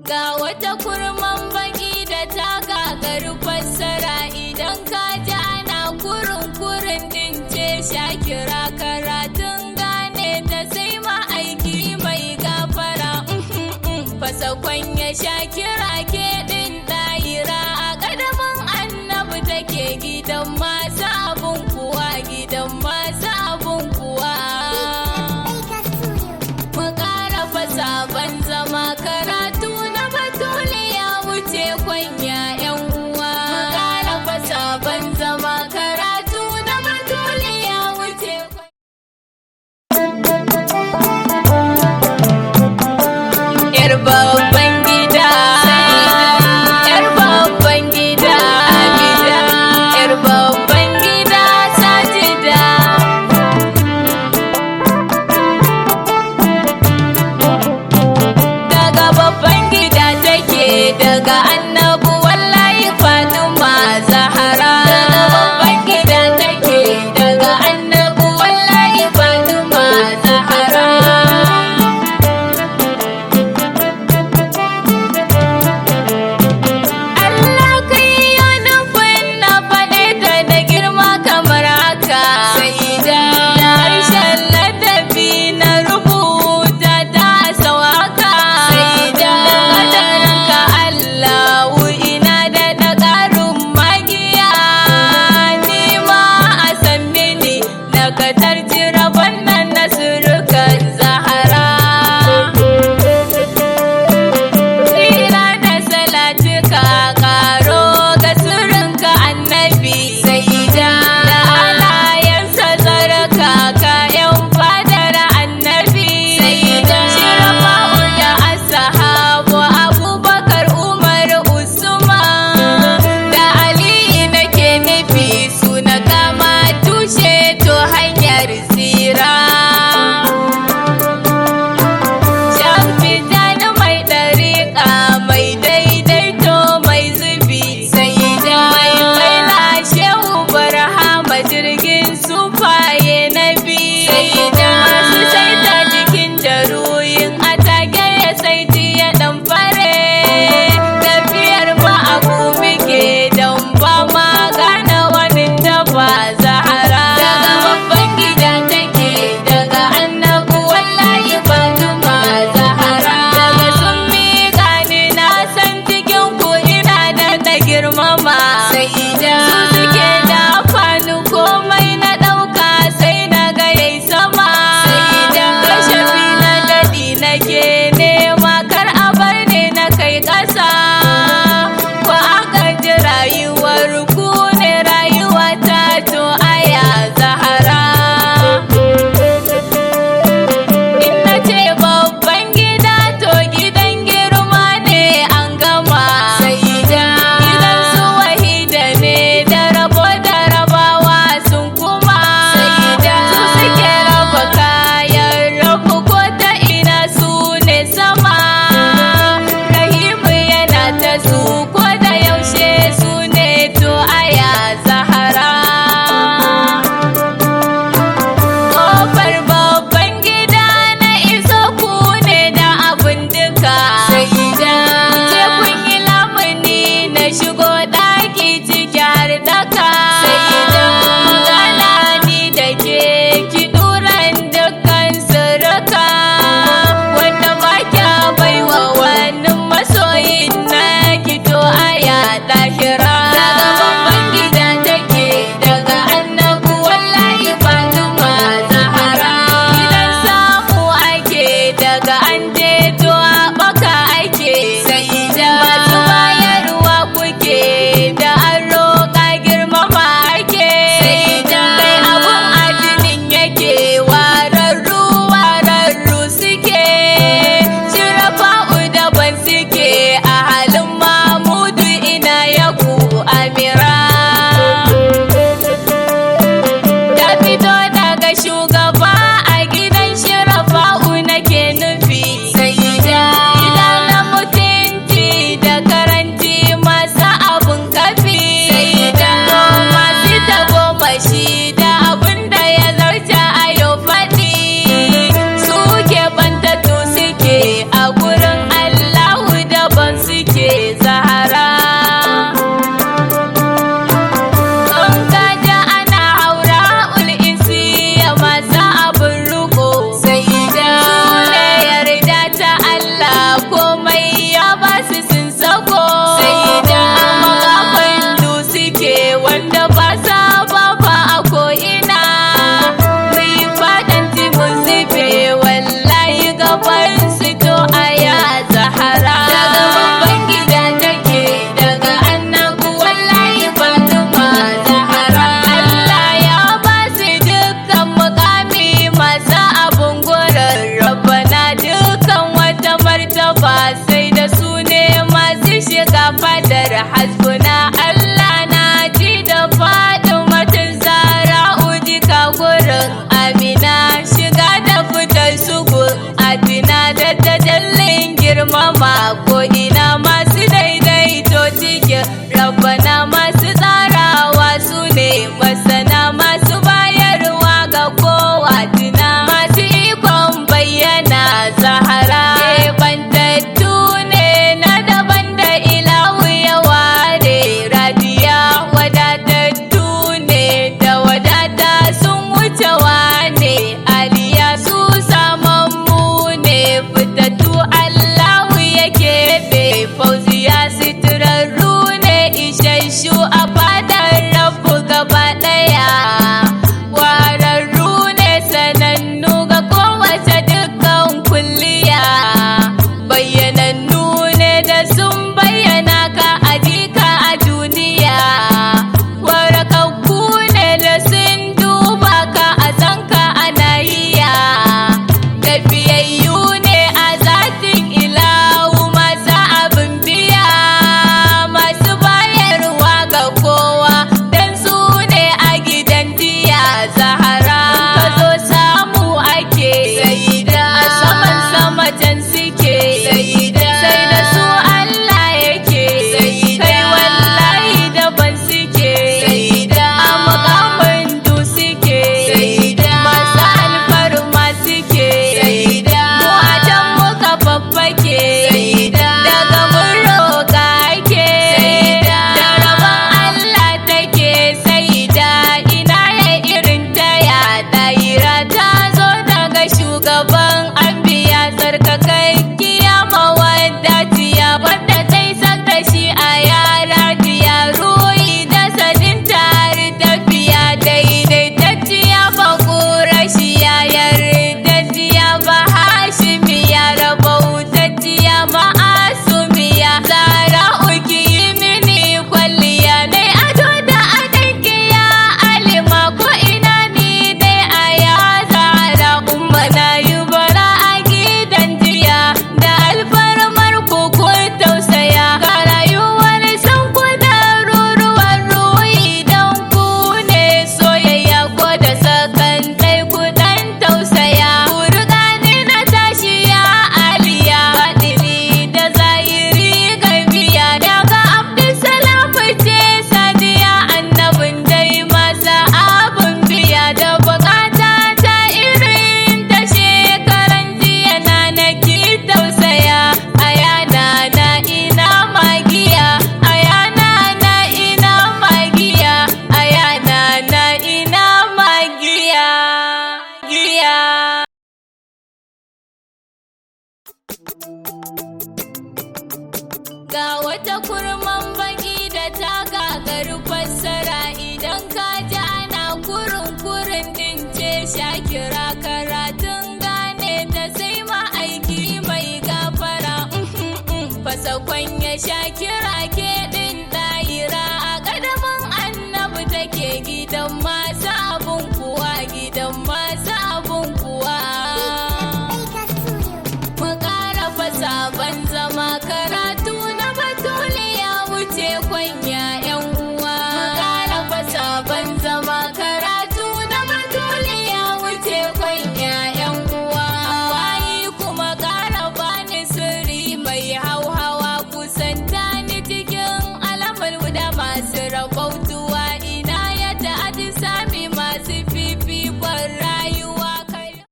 Ga wata kurman baki da ta gagaru fassara idan ka ji ana kurin din ce Shakira karatun gane ta sai ma'aiki mai gafara fasa kwanya Shakira ke din ɗayira a ƙadamin annabi take gidan masu abun kuwa gidan masu abun kuwa mu ƙara fasa ban zama karatu na batuli ya wuce kwanya yan uwa mu ƙara fasa ban zama karatu na batuli ya wuce yar babban gida yar babban gida Abida yar babban gida Sajida daga babban gida take daga annabu wallahi Fatima Zahara daga babban gida take daga annabu wallahi Fatima Zahara Allah kai yo nufin na faɗe ta da girma kamar haka Saida da harshen ladabi na rubuta ta sawaka Saida da ƙadarinka Allahu ina da ƙarin magiya ni ma a san mini na katarci rabon nan na surukan Zahara tsira da salatika karo ga sirrinka annabi Saida da alayensa tsaraka kayan fadar annabi Saida shirafa'u da ashabu Abubakar Umar Usman da Ali nake nufi su na kama tushe to hanyar shakira